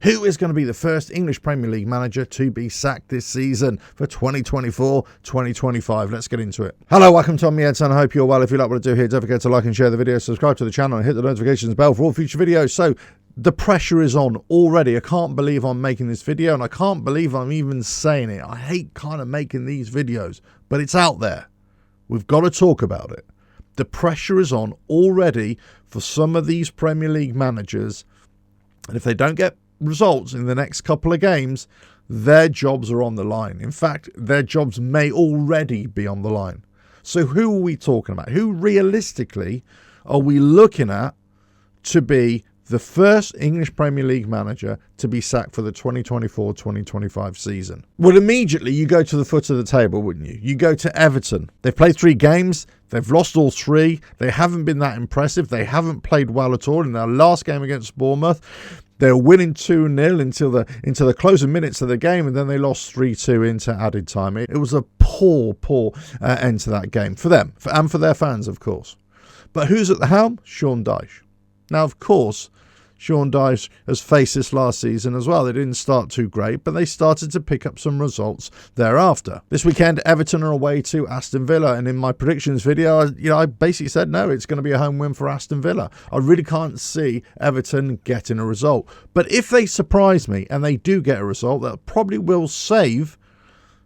Who is going to be the first English Premier League manager to be sacked this season for 2024-2025? Let's get into it. Hello, welcome to Me Eds, and I hope you're well. If you like what I do here, don't forget to like and share the video, subscribe to the channel, and hit the notifications bell for all future videos. So the pressure is on already. I can't believe I'm making this video, and I can't believe I'm even saying it. I hate kind of making these videos, but it's out there. We've got to talk about it. The pressure is on already for some of these Premier League managers, and if they don't get results in the next couple of games, their jobs are on the line. In fact, their jobs may already be on the line. So who are we talking about? Who realistically are we looking at to be the first English Premier League manager to be sacked for the 2024-2025 season? Well, immediately you go to the foot of the table, wouldn't you? You go to Everton. They've played 3 games. They've lost all 3. They haven't been that impressive. They haven't played well at all. In their last game against Bournemouth, they were winning 2-0 into the closing minutes of the game, and then they lost 3-2 into added time. It was a poor end to that game for them and for their fans, of course. But who's at the helm? Sean Dyche. Now, of course, Sean Dyche has faced this last season as well. They didn't start too great, but they started to pick up some results thereafter. This weekend, Everton are away to Aston Villa, and in my predictions video, I basically said, no, it's going to be a home win for Aston Villa. I really can't see Everton getting a result. But if they surprise me and they do get a result, that probably will save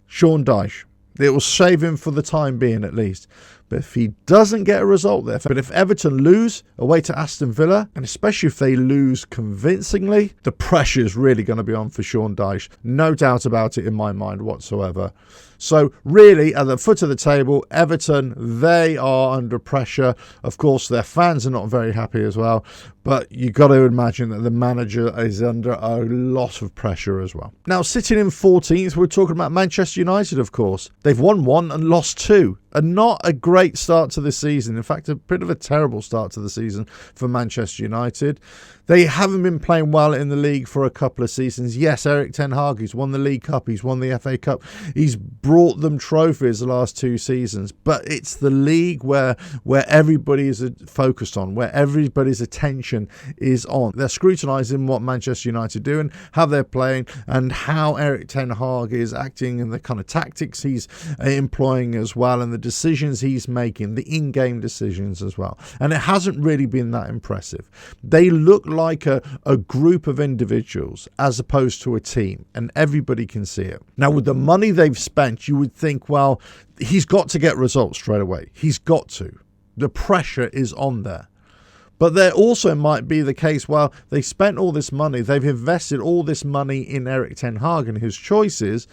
Sean Dyche. It will save him for the time being, at least. But if he doesn't get a result there, but if Everton lose away to Aston Villa, and especially if they lose convincingly, the pressure is really going to be on for Sean Dyche. No doubt about it in my mind whatsoever. So really, at the foot of the table, Everton, they are under pressure. Of course, their fans are not very happy as well. But you've got to imagine that the manager is under a lot of pressure as well. Now, sitting in 14th, we're talking about Manchester United, of course. They've won 1 and lost 2. And not a great start to the season. In fact, a bit of a terrible start to the season for Manchester United. They haven't been playing well in the league for a couple of seasons. Yes, Erik ten Hag, he's won the League Cup, he's won the FA Cup, he's brought them trophies the last 2 seasons. But it's the league where everybody is focused on, where everybody's attention is on. They're scrutinising what Manchester United are doing, how they're playing, and how Erik ten Hag is acting, and the kind of tactics he's employing as well, and the decisions he's making, the in-game decisions as well. And it hasn't really been that impressive. They look like a group of individuals as opposed to a team, and everybody can see it. Now, with the money they've spent, you would think, well, he's got to get results straight away. He's got to. The pressure is on there. But there also might be the case, well, they spent all this money, they've invested all this money in Erik ten Hag and his choices,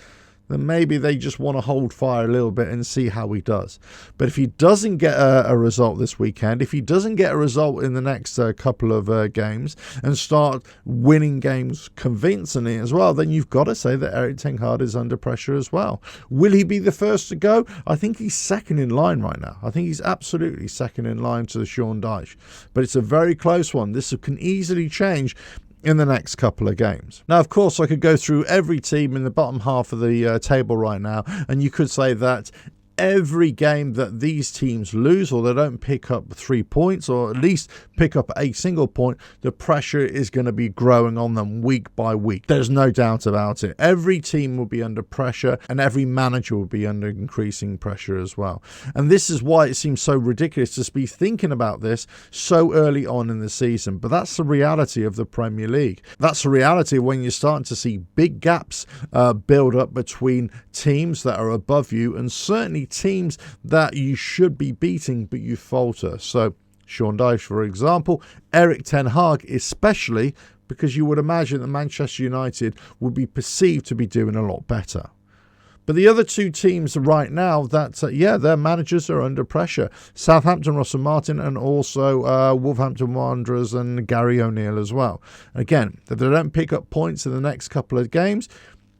then maybe they just want to hold fire a little bit and see how he does. But if he doesn't get a result this weekend, if he doesn't get a result in the next couple of games and start winning games convincingly as well, then you've got to say that Erik ten Hag is under pressure as well. Will he be the first to go? I think he's second in line right now. I think he's absolutely second in line to Sean Dyche. But it's a very close one. This can easily change in the next couple of games. Now, of course, I could go through every team in the bottom half of the table right now, and you could say that every game that these teams lose, or they don't pick up 3 points, or at least pick up a single point, the pressure is going to be growing on them week by week. There's no doubt about it. Every team will be under pressure, and every manager will be under increasing pressure as well. And this is why it seems so ridiculous to be thinking about this so early on in the season. But that's the reality of the Premier League. That's the reality when you're starting to see big gaps build up between teams that are above you, and certainly teams that you should be beating but you falter. So Sean Dyche, for example, Erik ten Hag especially, because you would imagine that Manchester United would be perceived to be doing a lot better. But the other 2 teams right now that, their managers are under pressure. Southampton, Russell Martin, and also Wolverhampton Wanderers and Gary O'Neill as well. Again, if they don't pick up points in the next couple of games,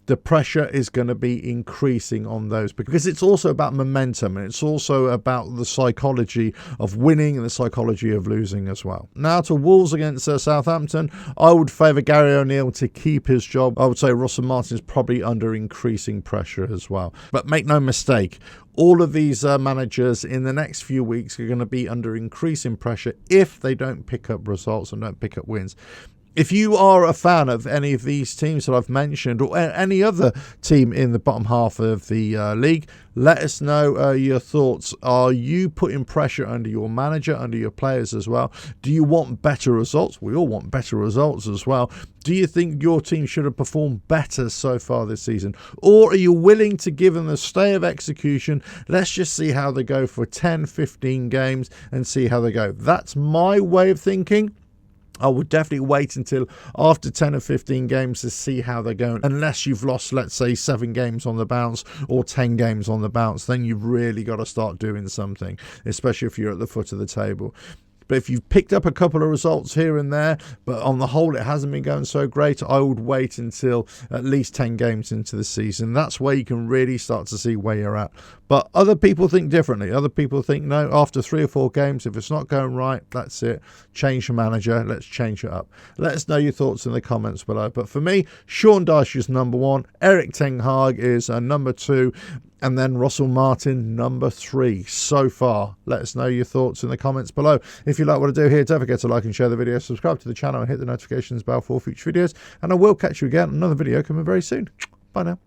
the pressure is going to be increasing on those, because it's also about momentum, and it's also about the psychology of winning and the psychology of losing as well. Now to Wolves against Southampton, I would favour Gary O'Neill to keep his job. I would say Russell Martin is probably under increasing pressure as well. But make no mistake, all of these managers in the next few weeks are going to be under increasing pressure if they don't pick up results and don't pick up wins. If you are a fan of any of these teams that I've mentioned, or any other team in the bottom half of the league, let us know your thoughts. Are you putting pressure under your manager, under your players as well? Do you want better results? We all want better results as well. Do you think your team should have performed better so far this season? Or are you willing to give them a stay of execution? Let's just see how they go for 10, 15 games and see how they go. That's my way of thinking. I would definitely wait until after 10 or 15 games to see how they're going. Unless you've lost, let's say, 7 games on the bounce or 10 games on the bounce, then you've really got to start doing something, especially if you're at the foot of the table. But if you've picked up a couple of results here and there, but on the whole it hasn't been going so great, I would wait until at least 10 games into the season. That's where you can really start to see where you're at. But other people think differently. Other people think, no, after 3 or 4 games, if it's not going right, that's it. Change the manager. Let's change it up. Let us know your thoughts in the comments below. But for me, Sean Dyche is number 1. Erik ten Hag is number 2. And then Russell Martin, number 3 so far. Let us know your thoughts in the comments below. If you like what I do here, don't forget to like and share the video, subscribe to the channel and hit the notifications bell for future videos. And I will catch you again on another video coming very soon. Bye now.